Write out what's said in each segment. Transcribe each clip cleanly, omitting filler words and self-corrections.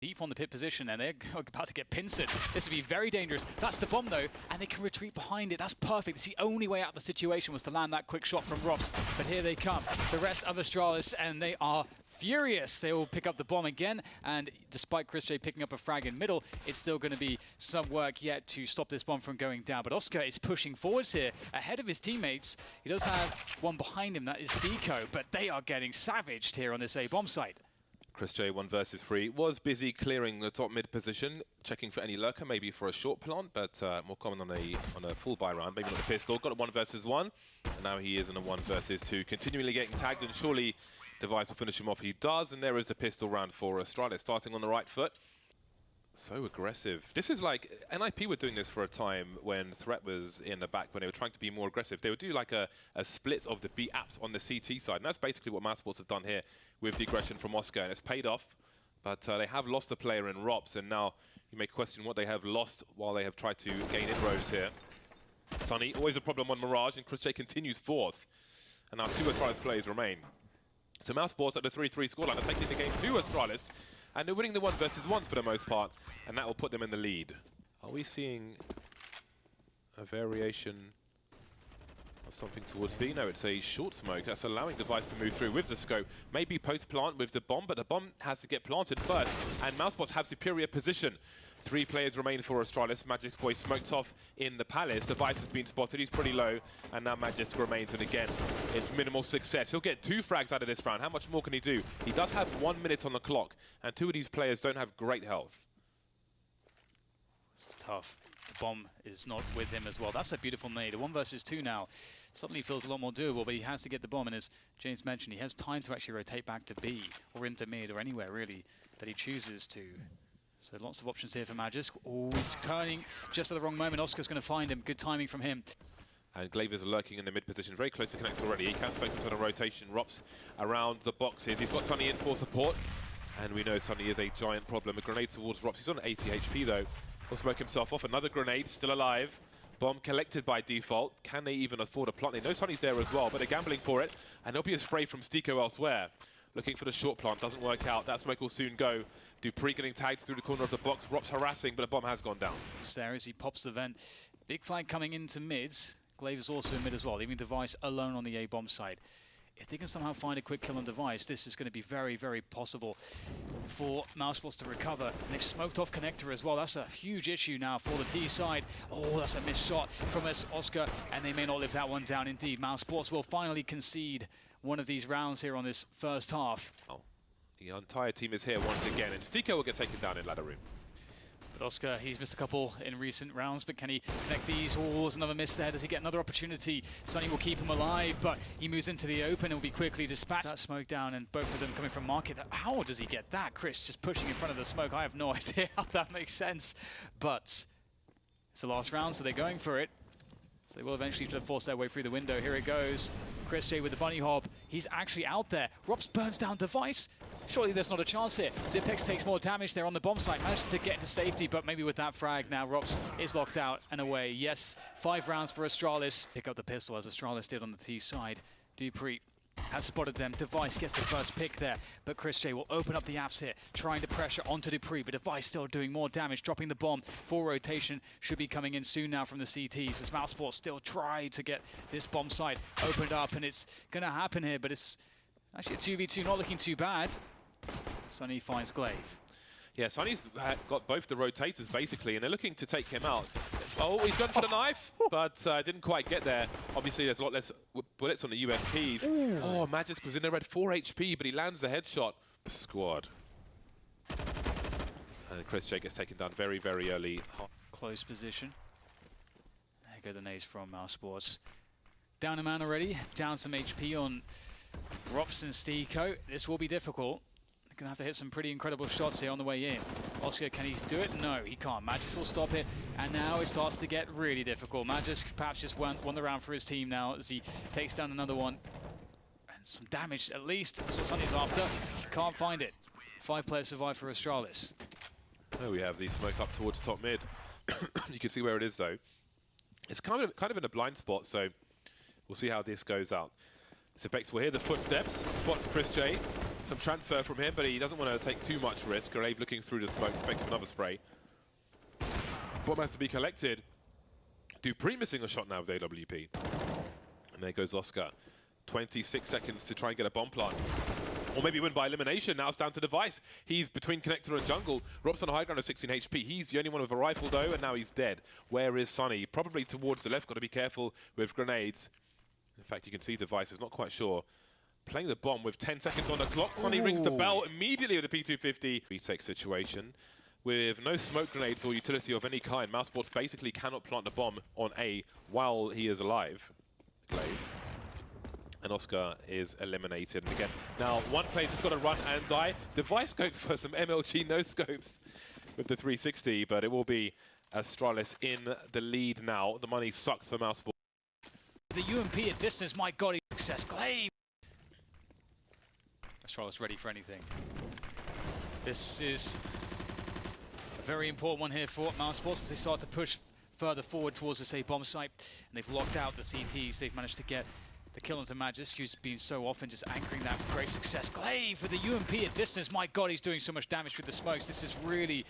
deep on the pit position, and they're about to get pincered. This would be very dangerous. That's the bomb, though, and they can retreat behind it. That's perfect. It's the only way out of the situation was to land that quick shot from Rops. But here they come, the rest of Astralis, and they are furious. They will pick up the bomb again, and despite Chris J picking up a frag in middle, it's still going to be some work yet to stop this bomb from going down. But Oscar is pushing forwards here, ahead of his teammates. He does have one behind him, that is Steeko, but they are getting savaged here on this A bomb site. Chris J 1 versus 3 was busy clearing the top mid position, checking for any lurker, maybe for a short plant, but more common on a full buy round, maybe not the pistol. Got a 1 versus 1, and now he is in a 1 versus 2, continually getting tagged, and surely Device will finish him off. He does, and there is the pistol round for Astralis, starting on the right foot. So aggressive. This is like, NIP were doing this for a time when Threat was in the back, when they were trying to be more aggressive. They would do like a split of the B apps on the CT side, and that's basically what Mousesports have done here with the aggression from Oscar, and it's paid off. But they have lost a player in Rops, and now you may question what they have lost while they have tried to gain inroads here. Sunny, always a problem on Mirage, and Chris J continues 4th. And now 2 Astralis players remain. So Mousesports at the 3-3 scoreline are taking the game to Astralis, and they're winning the 1 versus 1s for the most part, and that will put them in the lead. Are we seeing a variation of something towards B? No, it's a short smoke that's allowing Device to move through with the scope. Maybe post-plant with the bomb, but the bomb has to get planted first, and Mousesports have superior position. 3 players remain for Astralis. Magic's boy smoked off in the Palace. Device has been spotted. He's pretty low. And now Magic remains. And again, it's minimal success. He'll get 2 frags out of this round. How much more can he do? He does have 1 minute on the clock. And 2 of these players don't have great health. It's tough. The bomb is not with him as well. That's a beautiful nade. A 1 versus 2 now. Suddenly feels a lot more doable, but he has to get the bomb. And as James mentioned, he has time to actually rotate back to B or into mid or anywhere, really, that he chooses to. So lots of options here for Magisk. Oh, he's turning just at the wrong moment. Oscar's going to find him. Good timing from him. And Glaver's lurking in the mid position, very close to connect already. He can focus on a rotation. Rops around the boxes. He's got Sunny in for support. And we know Sunny is a giant problem. A grenade towards Rops. He's on 80 HP though. He'll smoke himself off. Another grenade, still alive. Bomb collected by default. Can they even afford a plant? They know Sunny's there as well, but they're gambling for it. And there'll be a spray from Steeko elsewhere. Looking for the short plant, doesn't work out. That smoke will soon go. Dupree getting tagged through the corner of the box. Rops harassing, but a bomb has gone down. Just there as he pops the vent. Big flag coming into mids. Glaver's also in mid as well, leaving Device alone on the A bomb side. If they can somehow find a quick kill on Device, this is going to be very, very possible for Mousesports to recover. And they've smoked off Connector as well. That's a huge issue now for the T side. Oh, that's a missed shot from Oscar, and they may not live that one down indeed. Mousesports will finally concede one of these rounds here on this first half. Oh, the entire team is here once again, and Steeko will get taken down in ladder room. But Oscar, he's missed a couple in recent rounds, but can he connect these? Oh, there's another miss there. Does he get another opportunity? Sunny will keep him alive, but he moves into the open and will be quickly dispatched. That smoke down, and both of them coming from market. How does he get that? Chris just pushing in front of the smoke. I have no idea how that makes sense, but it's the last round, so they're going for it. So they will eventually try to force their way through the window. Here it goes. Chris J with the bunny hop. He's actually out there. Rops burns down Device. Surely there's not a chance here. Zipex takes more damage there on the bomb site. Manages to get to safety, but maybe with that frag now, Rops is locked out and away. Yes, 5 rounds for Astralis. Pick up the pistol as Astralis did on the T side. Dupree has spotted them. Device gets the first pick there, but Chris J will open up the apps here, trying to pressure onto Dupree, but Device still doing more damage, dropping the bomb. Full rotation should be coming in soon now from the CTs as Mousesports still try to get this bomb site opened up, and it's going to happen here, but it's actually a 2v2, not looking too bad. Sunny finds Glaive. Yeah, Sunny's got both the rotators basically, and they're looking to take him out. Oh, he's going for the knife, but didn't quite get there. Obviously, there's a lot less bullets on the USPs. Ooh. Oh, Magisk was in there at 4 HP, but he lands the headshot. Squad. And Chris J gets taken down very, very early. Close position. There go the nades from Mousesports. Down a man already. Down some HP on Rops and Steeko. This will be difficult. They're going to have to hit some pretty incredible shots here on the way in. Oscar, can he do it? No, he can't. Magisk will stop it, and now it starts to get really difficult. Magisk perhaps just won the round for his team now as he takes down another one. And some damage, at least. That's what Sunny's after. Can't find it. 5 players survive for Astralis. Oh, we have the smoke up towards top mid. You can see where it is, though. It's kind of in a blind spot, so we'll see how this goes out. Zipex will hear the footsteps, spots Chris J. some transfer from him, but he doesn't want to take too much risk. Glaive looking through the smoke, expecting another spray. Bomb has to be collected. Dupree missing a shot now with AWP. And there goes Oscar. 26 seconds to try and get a bomb plant. Or maybe win by elimination. Now it's down to Device. He's between Connector and Jungle. Rob's on a high ground of 16 HP. He's the only one with a rifle though, and now he's dead. Where is Sunny? Probably towards the left. Got to be careful with grenades. In fact, you can see Device is not quite sure. Playing the bomb with 10 seconds on the clock. Sunny rings the bell immediately with a P250. Retake situation. With no smoke grenades or utility of any kind, Mousesports basically cannot plant the bomb on A while he is alive. Glaive. And Oscar is eliminated. And again, now one player just got to run and die. Device going for some MLG no-scopes with the 360, but it will be Astralis in the lead now. The money sucks for Mousesports. The UMP at distance, my god, he success. Glaive! Astralis ready for anything. This is a very important one here for Mousesports as they start to push further forward towards the safe bomb site. And they've locked out the CTs. They've managed to get the kill onto Magisk, who's been so often just anchoring that with great success. Glaive with the UMP at distance. My god, he's doing so much damage with the smokes. This is really,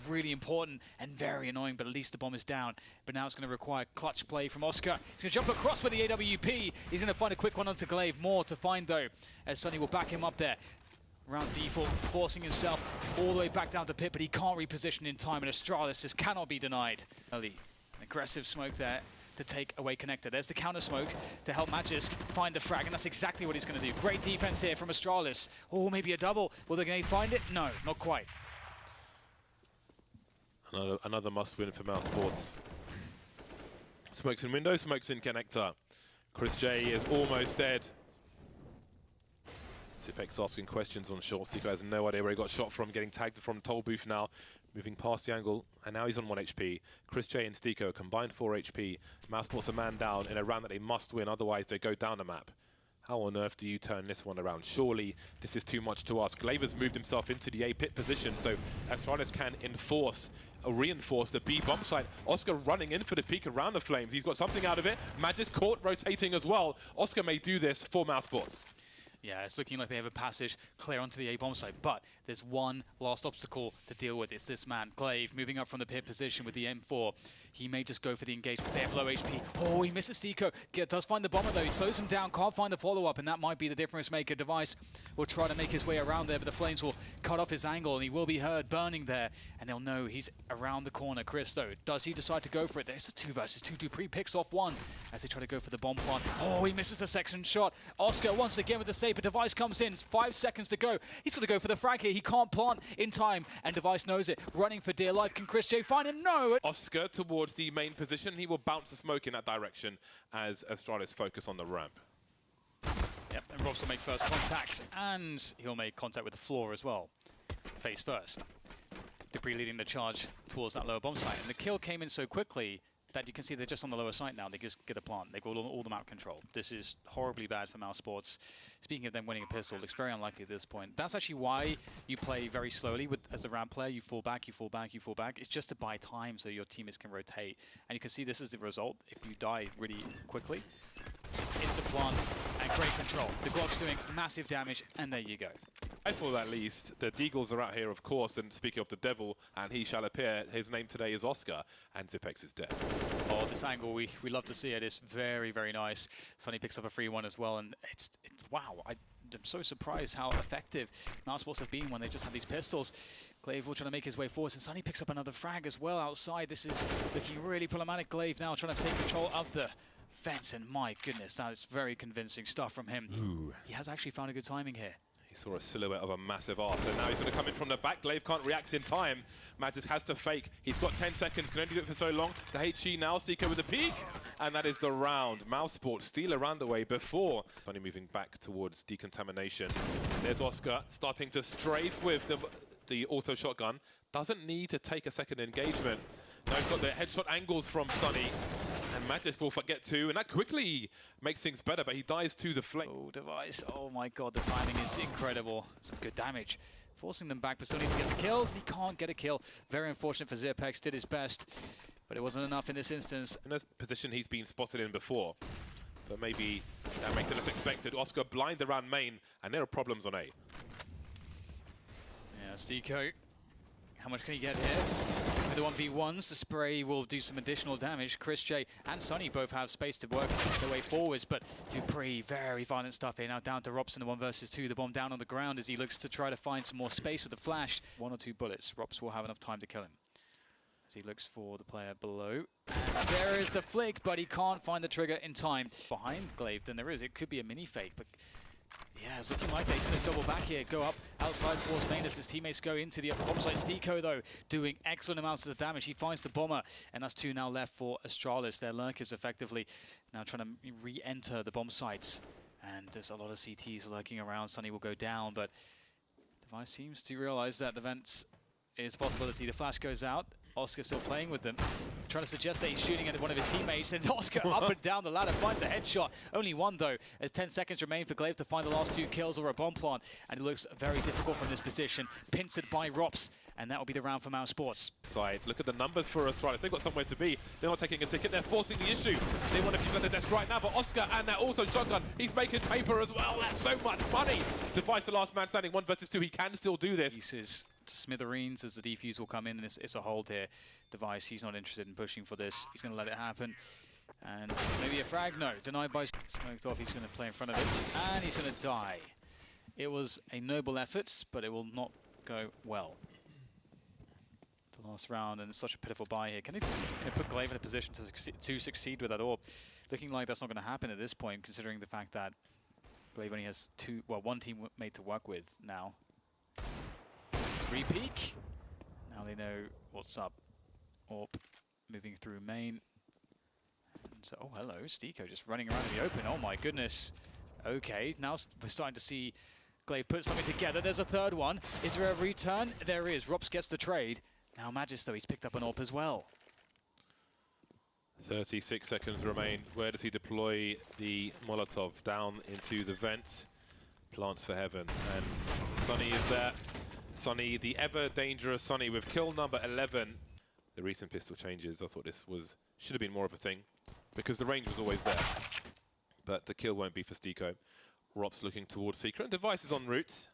really important and very annoying, but at least the bomb is down. But now it's going to require clutch play from Oscar. He's going to jump across with the AWP. He's going to find a quick one onto Glaive. More to find, though, as Sunny will back him up there. Around default, forcing himself all the way back down to pit, but he can't reposition in time, and Astralis just cannot be denied. Early, an aggressive smoke there to take away Connector. There's the counter smoke to help Magisk find the frag, and that's exactly what he's going to do. Great defense here from Astralis. Oh, maybe a double. Will they going to find it? No, not quite. Another must-win for Mousesports. Smokes in window, smokes in Connector. Chris J is almost dead. Zipex asking questions on short. Stico has no idea where he got shot from, getting tagged from toll booth now. Moving past the angle, and now he's on 1 HP. Chris J and Stico combined 4 HP. Mousesports a man down in a round that they must win, otherwise they go down the map. How on earth do you turn this one around? Surely this is too much to ask. Glaive has moved himself into the A pit position, so Astralis can reinforce the B bomb site. Oscar running in for the peek around the flames. He's got something out of it. Magisk caught rotating as well. Oscar may do this for Mousesports. Yeah, it's looking like they have a passage clear onto the A-bomb site, but there's one last obstacle to deal with. It's this man, Glaive, moving up from the pit position with the M4. He may just go for the engage because they have low HP. Oh, he misses Stico. Does find the bomber though. He slows him down, can't find the follow-up, and that might be the difference maker. Device will try to make his way around there, but the flames will cut off his angle, and he will be heard burning there, and they'll know he's around the corner. Chris, though, does he decide to go for it? There's a 2 versus 2. Dupree picks off one as they try to go for the bomb plant. Oh, he misses the section shot. Oscar once again with the save, but Device comes in. It's 5 seconds to go. He's going to go for the frag here. He can't plant in time, and Device knows it. Running for dear life. Can Chris J find him? No! Oscar towards the main position. He will bounce the smoke in that direction as Astralis focus on the ramp. Yep, and Rob's will make first contact, and he'll make contact with the floor as well. Face first. Dupree leading the charge towards that lower bomb site, and the kill came in so quickly that you can see they're just on the lower site now. They just get a plant. They've got all the map control. This is horribly bad for Mousesports. Speaking of them winning a pistol, looks very unlikely at this point. That's actually why you play very slowly as a ramp player. You fall back, you fall back, you fall back. It's just to buy time so your teammates can rotate. And you can see this is the result if you die really quickly. It's instant plant and great control. The Glock's doing massive damage, and there you go. I thought at least the Deagles are out here, of course, and speaking of the devil, and he shall appear, his name today is Oscar, and Zipex is dead. Oh, this angle, we love to see it. It's very, very nice. Sunny picks up a free one as well, and it's wow, I'm so surprised how effective Mousesports have been when they just have these pistols. Glaive will try to make his way forward, and Sunny picks up another frag as well outside. This is looking really problematic. Glaive now trying to take control of the fence, and my goodness, that is very convincing stuff from him. Ooh. He has actually found a good timing here. He saw a silhouette of a massive arse, and now he's going to come in from the back. Glaive can't react in time. Magisk has to fake. He's got 10 seconds, can only do it for so long. The HG now, Stico with the peak, and that is the round. Mousesports steal around the way before. Only moving back towards decontamination. There's Oscar starting to strafe with the auto shotgun. Doesn't need to take a second engagement. Now he's got the headshot angles from Sunny. And Magisk will get 2, and that quickly makes things better, but he dies to the flame. Oh, Device. Oh my god, the timing is incredible. Some good damage. Forcing them back, but still needs to get the kills, and he can't get a kill. Very unfortunate for Zipex, did his best, but it wasn't enough in this instance. In a position he's been spotted in before. but maybe that makes it less expected. Oscar blind around main, and there are problems on A. Yeah, Steeko, how much can he get here? With the 1v1s, the spray will do some additional damage. Chris J and Sonny both have space to work their way forwards, but Dupree, very violent stuff here. Now down to Robson, the 1 versus 2. The bomb down on the ground as he looks to try to find some more space with the flash. 1 or 2 bullets. Robs will have enough time to kill him as he looks for the player below. And there is the flick, but he can't find the trigger in time. Behind Glaive than there is. It could be a mini fake, but yeah, it's looking like they're going to double back here, go up outside towards main as his teammates go into the upper bomb site. Steeko, though, doing excellent amounts of damage. He finds the bomber, and that's 2 now left for Astralis. Their lurkers effectively now trying to re-enter the bomb sites. And there's a lot of CTs lurking around. Sonny will go down, but Device seems to realize that the vents is a possibility. The flash goes out. Oscar still playing with them, trying to suggest that he's shooting at one of his teammates, and Oscar up and down the ladder finds a headshot. Only one, though, as 10 seconds remain for Glaive to find the last 2 kills or a bomb plant, and it looks very difficult from this position. Pincered by Rops, and that will be the round for Mousesports. Side. Look at the numbers for Astralis. They've got somewhere to be. They're not taking a ticket. They're forcing the issue. They want to keep on the desk right now, but Oscar, and that also shotgun. He's making paper as well. That's so much money. Device, the last man standing, 1 versus 2. He can still do this. Pieces to smithereens as the defuse will come in, and it's a hold here. Device, he's not interested in pushing for this. He's going to let it happen. And maybe a frag, no. Denied by smoked off. He's going to play in front of it, and he's going to die. It was a noble effort, but it will not go well. The last round, and it's such a pitiful buy here. Can he put Glaive in a position to succeed with that orb? Looking like that's not going to happen at this point, considering the fact that Glaive only has 1 teammate to work with now. 3 peek. Now they know what's up. Orb moving through main. And so, oh, hello, Steeko just running around in the open. Oh my goodness. Okay, now we're starting to see Glaive put something together. There's a 3rd one. Is there a return? There is. Rops gets the trade. Now Magis, though, he's picked up an AWP as well. 36 seconds remain. Where does he deploy the Molotov? Down into the vent. Plants for heaven. And Sonny is there. Sonny, the ever dangerous Sonny with kill number 11. The recent pistol changes, I thought this should have been more of a thing because the range was always there. But the kill won't be for Steeko. Rops looking towards Secret. And Device is en route,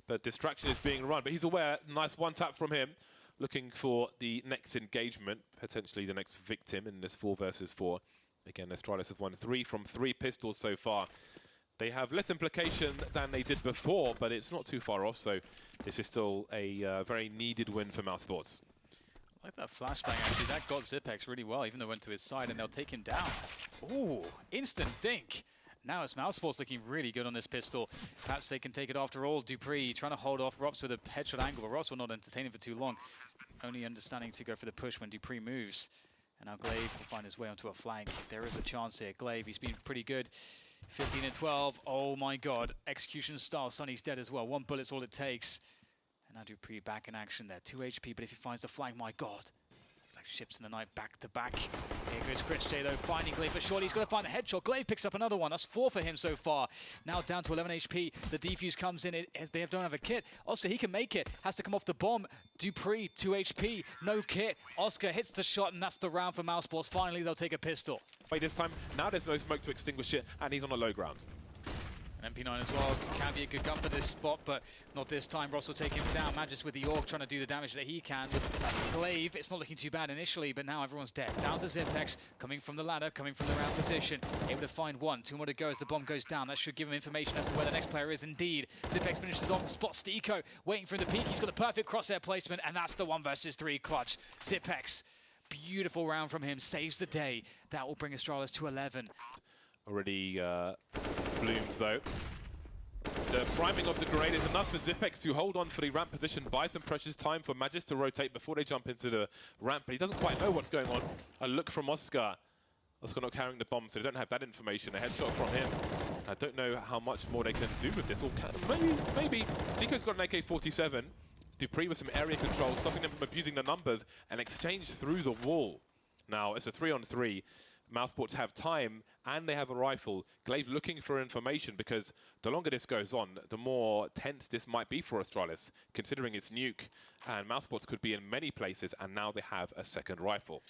but distraction is being run. But he's aware. Nice 1 tap from him. Looking for the next engagement, potentially the next victim in this 4 versus 4. Again, Astralis have won 3 from 3 pistols so far. They have less implication than they did before, but it's not too far off, so this is still a very needed win for Mousesports. I like that flashbang, actually. That got Zipex really well, even though it went to his side, and they'll take him down. Ooh, instant dink. Now it's Mousesports looking really good on this pistol. Perhaps they can take it after all. Dupree trying to hold off Rops with a headshot angle, but Rops will not entertain him for too long. Only understanding to go for the push when Dupree moves. And now Glaive will find his way onto a flank. There is a chance here. Glaive, he's been pretty good. 15 and 12. Oh my god. Execution style. Sonny's dead as well. 1 bullet's all it takes. And now Dupree back in action there. 2 HP, but if he finds the flank, my god. Like ships in the night back to back. Here goes Chris J though, finding Glaive for short. He's got to find the headshot. Glaive picks up another one. That's 4 for him so far. Now down to 11 HP. The defuse comes in. They don't have a kit. Oscar, he can make it. Has to come off the bomb. Dupree, 2 HP. No kit. Oscar hits the shot, and that's the round for Mousesports. Finally, they'll take a pistol. Wait, this time, now there's no smoke to extinguish it, and he's on a low ground. An MP9 as well can be a good gun for this spot, but not this time. Ross will take him down. Magis with the AUG trying to do the damage that he can. With Glaive, it's not looking too bad initially, but now everyone's dead. Down to Zipex, coming from the ladder, coming from the round position. Able to find 1. 2 more to go as the bomb goes down. That should give him information as to where the next player is indeed. Zipex finishes off, spots Steeko, waiting for the peak. He's got the perfect crosshair placement, and that's the 1 versus 3 clutch. Zipex, beautiful round from him, saves the day. That will bring Astralis to 11. Already blooms though. The priming of the grenade is enough for Zipex to hold on for the ramp position, buy some precious time for Magis to rotate before they jump into the ramp, but he doesn't quite know what's going on. A look from Oscar. Oscar not carrying the bomb, so they don't have that information. A headshot from him. I don't know how much more they can do with this. Or maybe. Zico's got an AK-47. Dupree with some area control, stopping them from abusing the numbers, and exchange through the wall. Now, it's a 3-on-3. Mousesports have time, and they have a rifle. Glaive looking for information, because the longer this goes on, the more tense this might be for Astralis, considering it's nuke. And Mousesports could be in many places, and now they have a second rifle.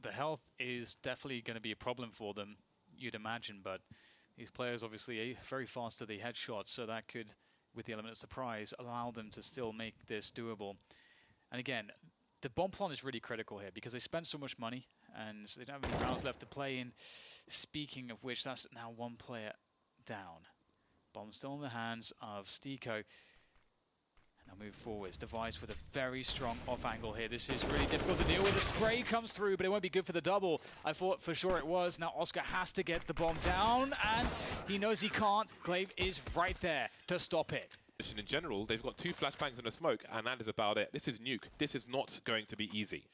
The health is definitely going to be a problem for them. you'd imagine, but these players obviously very fast to the headshots, so that could, with the element of surprise, allow them to still make this doable. And again, the bomb plant is really critical here because they spent so much money and they don't have any rounds left to play in. Speaking of which, that's now one player down. Bomb still in the hands of Stiko. And they'll move forwards. Device with a very strong off angle here. This is really difficult to deal with. The spray comes through, but it won't be good for the double. I thought for sure it was. Now Oscar has to get the bomb down, and he knows he can't. Glaive is right there to stop it. In general, they've got 2 flashbangs and a smoke, and that is about it. This is Nuke. This is not going to be easy.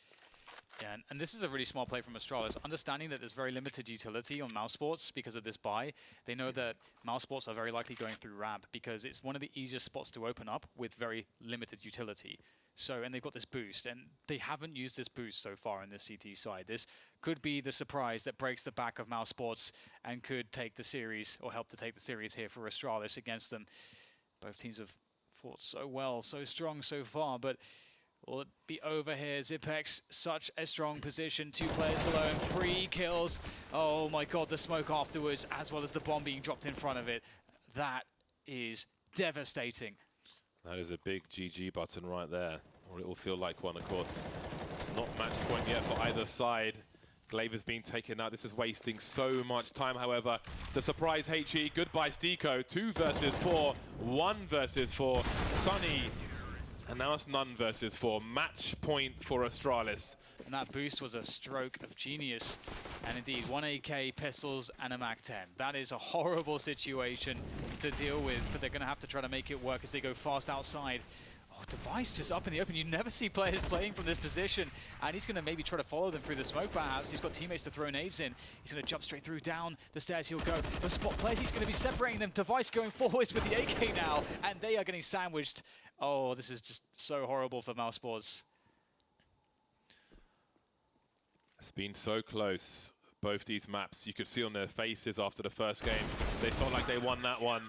Yeah, and this is a really smart play from Astralis. Understanding that there's very limited utility on Mousesports because of this buy, they know that Mousesports are very likely going through ramp because it's one of the easiest spots to open up with very limited utility. So, and they've got this boost, and they haven't used this boost so far on this CT side. This could be the surprise that breaks the back of Mousesports and could take the series, or help to take the series here for Astralis against them. Both teams have fought so well, so strong so far, but will it be over here? Zipex, such a strong position. 2 players below him, 3 kills. Oh my god, the smoke afterwards, as well as the bomb being dropped in front of it. That is devastating. That is a big GG button right there, or it will feel like one, of course. Not match point yet for either side. Glaive is being taken out. This is wasting so much time, however. The surprise HE, goodbye Stiko. 2 versus 4, 1 versus 4. Sunny. And now it's none versus 4. Match point for Astralis. And that boost was a stroke of genius. And indeed, 1 AK, pistols, and a MAC-10. That is a horrible situation to deal with, but they're going to have to try to make it work as they go fast outside. Oh, Device just up in the open. You never see players playing from this position. And he's going to maybe try to follow them through the smoke perhaps. He's got teammates to throw nades in. He's going to jump straight through down the stairs. He'll go. The spot players, he's going to be separating them. Device going forwards with the AK now. And they are getting sandwiched. Oh, this is just so horrible for Mousesports. It's been so close, both these maps. You could see on their faces after the first game, they felt like they won that one.